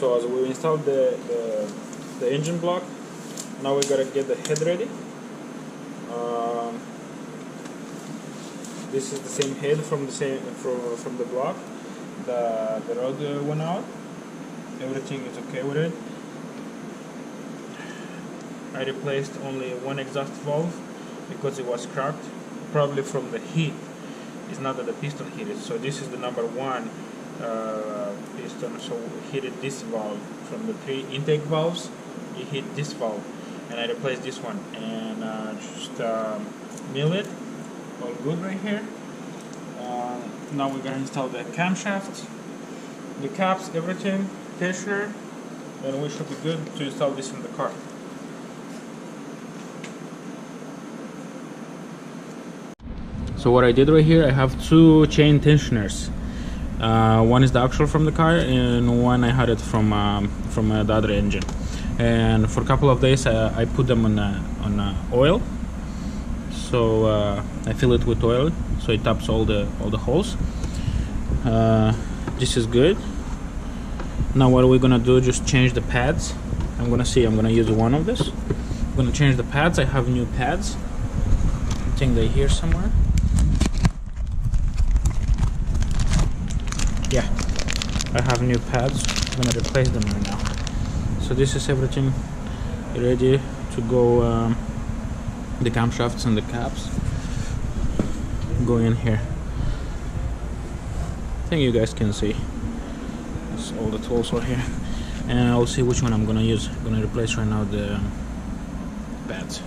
So as we installed the engine block, now we gotta get the head ready. This is the same head from the block. The rod went out. Everything is okay with it. I replaced only one exhaust valve because it was cracked, probably from the heat. It's not that the piston heated. So this is the number 1 piston. So we heated this valve from the 3 intake valves. It hit this valve, and I replaced this one and just mill it. All good right here. Now we're gonna install the camshaft, the caps, everything, tensioner, and we should be good to install this in the car. So what I did right here, I have 2 chain tensioners. One is the actual from the car, and one I had it from the other engine. And for a couple of days, I put them on oil. So I fill it with oil, so it taps all the holes. This is good. Now what are we gonna do? Just change the pads. I'm gonna use one of this. I'm gonna change the pads. I have new pads. I think they're here somewhere. Yeah, I have new pads. I'm gonna replace them right now. So this is everything ready to go. The camshafts and the caps go in here. I think you guys can see. All the tools are here, and I'll see which one I'm gonna use. I'm gonna replace right now the pads.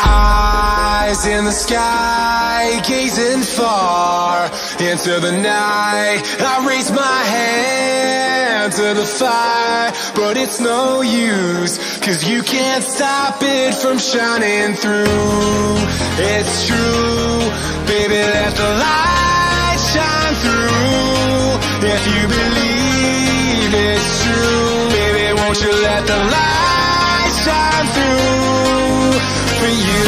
Eyes in the sky, gazing far into the night. I raise my hand to the fire, but it's no use, 'cause you can't stop it from shining through. It's true, baby, let the light shine through. If you believe it's true, baby, won't you let the light shine through for you.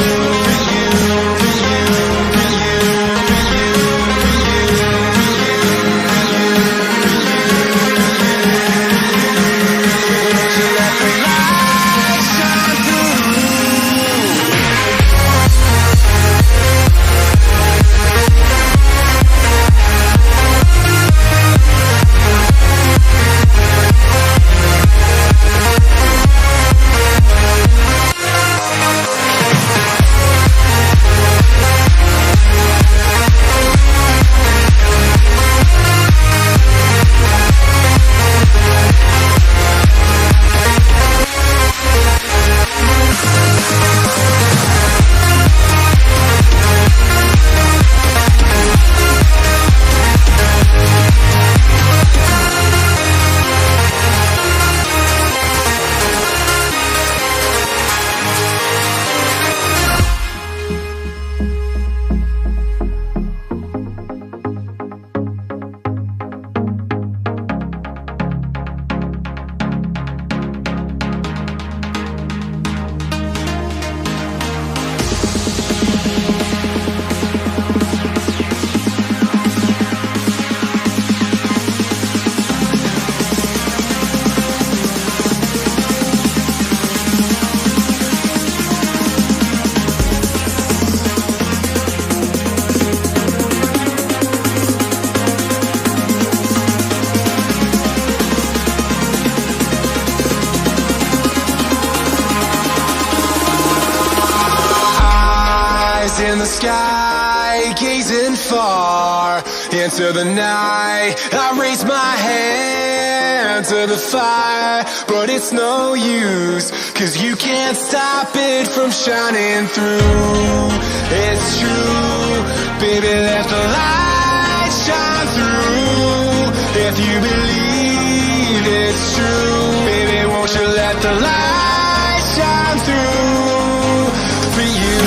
In the sky, gazing far into the night. I raise my hand to the fire, but it's no use, 'cause you can't stop it from shining through. It's true, baby, let the light shine through. If you believe it's true, baby, won't you let the light shine through for you.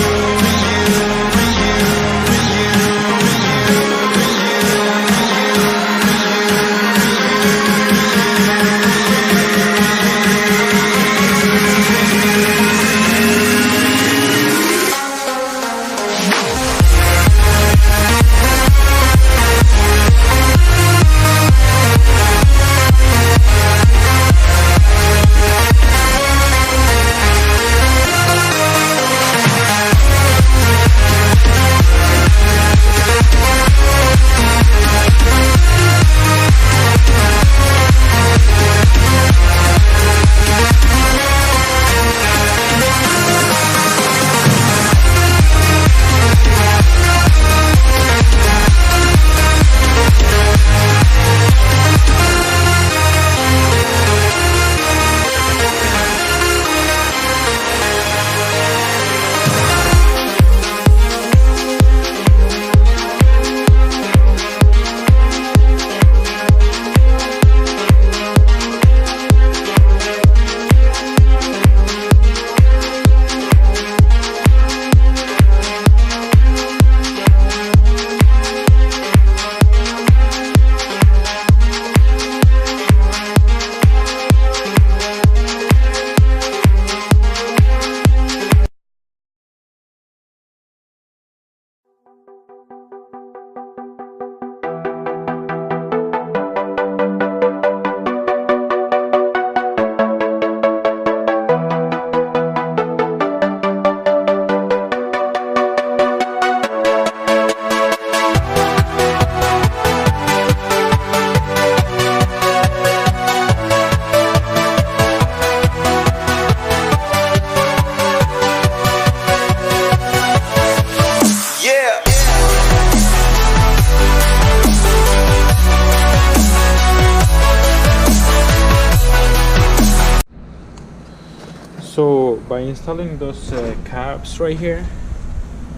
by installing those caps right here,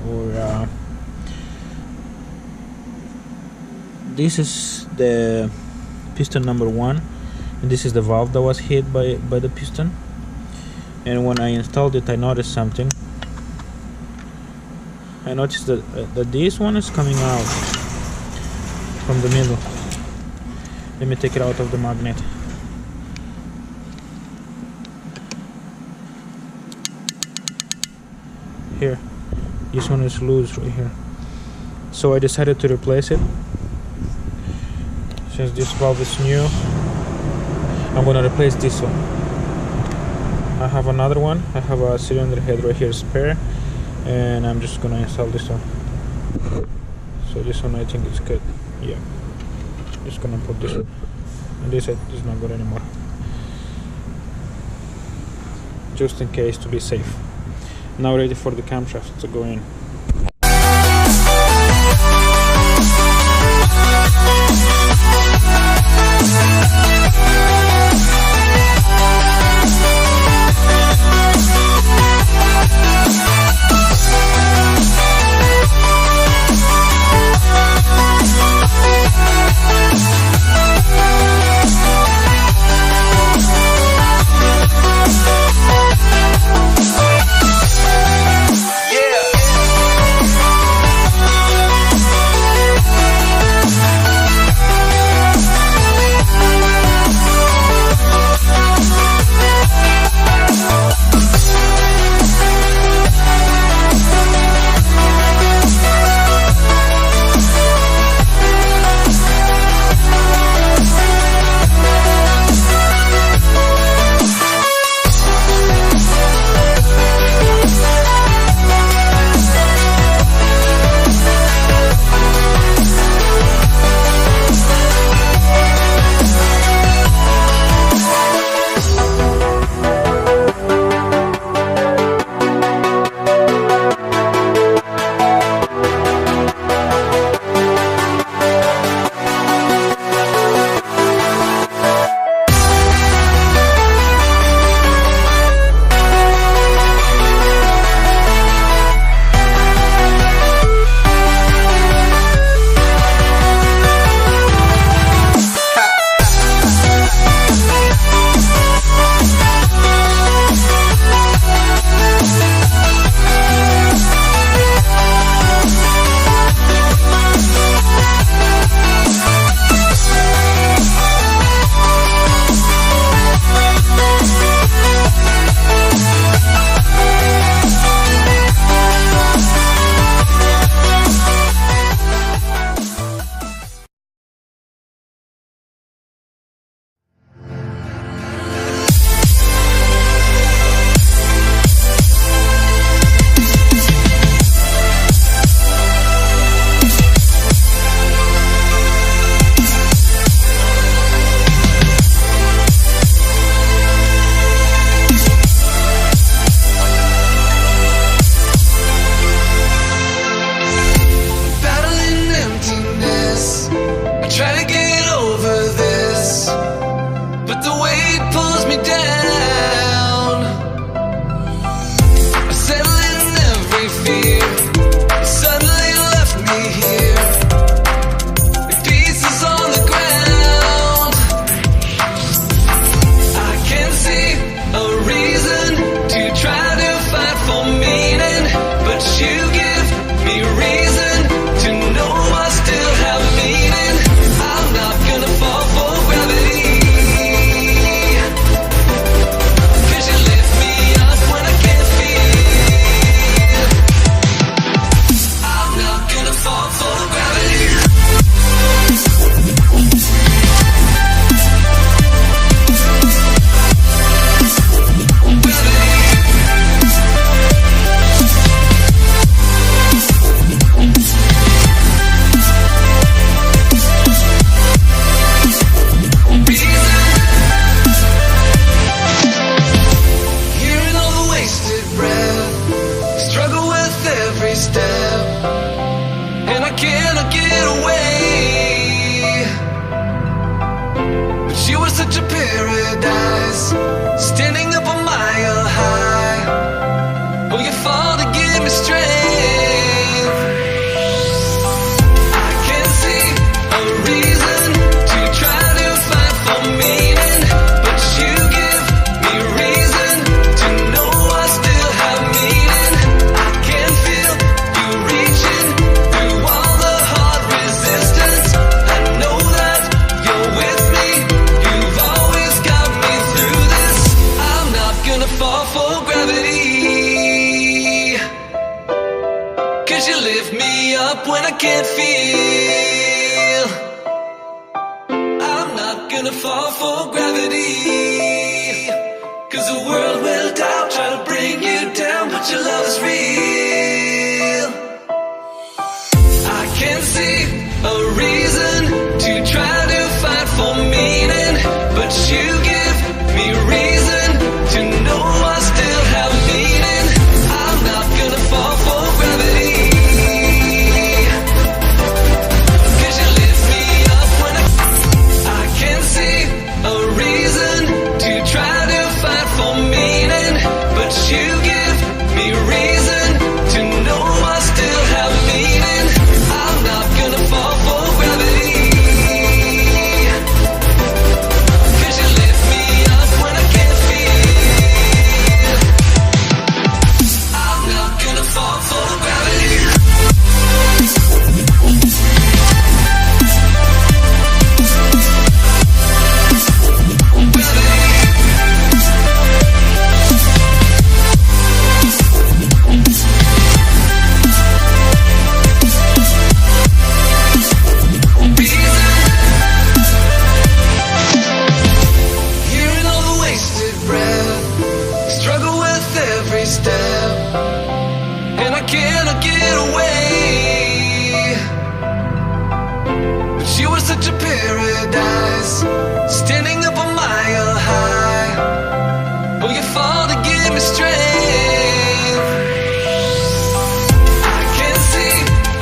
or this is the piston number 1, and this is the valve that was hit by the piston. And when I installed it, I noticed something. I noticed that this one is coming out from the middle. Let me take it out of the magnet. Here, this one is loose right here, so I decided to replace it. Since this valve is new, I'm gonna replace this one. I have another one. I have a cylinder head right here spare, and I'm just gonna install this one. So this one I think is good. Yeah, just gonna put this one, and this is not good anymore, just in case, to be safe. Now ready for the camshaft to go in. such a paradise, standing up a mile high. 'Cause you lift me up when I can't feel. I'm not gonna fall for gravity, 'cause the world will doubt, try to bring you down, but your love is real. I can't see a reason to try to fight for meaning, but you give me reason to know I still have meaning. I'm not gonna fall for gravity, 'cause you lift me up when I can't see a reason to try to fight for meaning, but you give me reason to know I still have meaning. I'm not gonna fall for gravity, 'cause you lift me up when I can't feel. I'm not gonna fall for gravity. Hearing all the wasted breath, struggle with every step, and I cannot get away. But you were such a paradise, standing up a mile high. Oh, you fall to give me strength. I can't see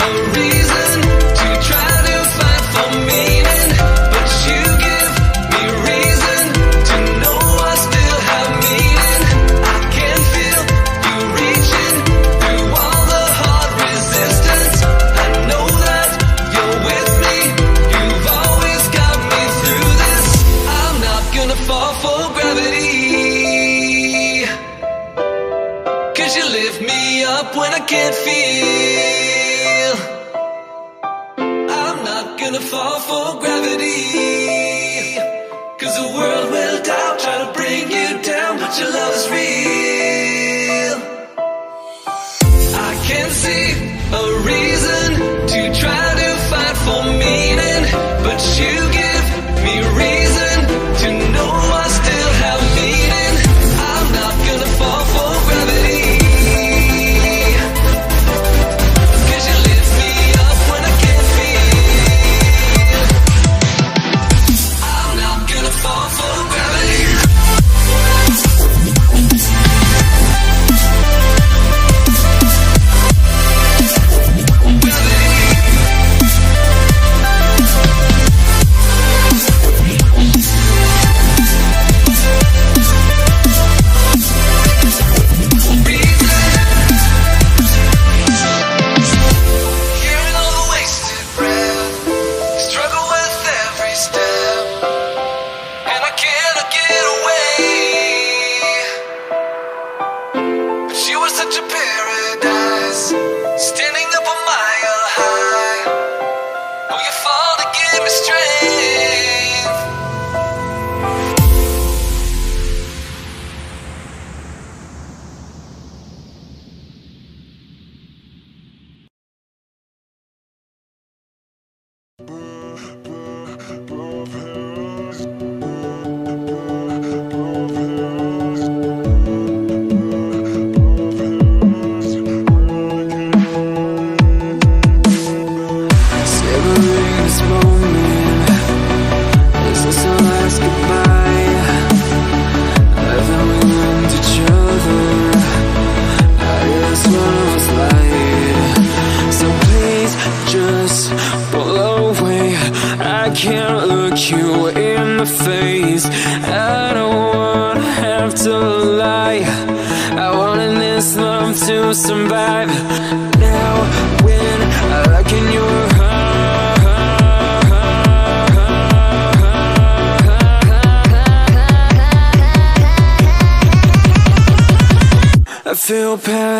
a reason to try to fight for meaning, but you give me reason to know I still have meaning. I can feel you reaching through all the hard resistance. I know that you're with me, you've always got me through this. I'm not gonna fall for gravity, 'cause you lift me up when I can't feel. I'm not gonna fall for gravity, 'cause the world will doubt, try to bring you down, but your love is real. I can't see a reason to try to fight for meaning, but you give me reason to know I still have meaning. I'm not gonna fall for gravity, 'cause you lift me up when I can't feel. I'm not gonna fall for gravity. Hearing all the wasted breath, struggle with every step, and I cannot get away. But you were such a paradise, standing up a mile high. Oh, you fall to give me strength. Savoring this moment, is this our last goodbye? Haven't we learned each other? I guess one of us lied. So please just pull away. I can't look you in the face. I don't wanna have to lie. I wanted this love to survive. Now when I look in your I feel bad.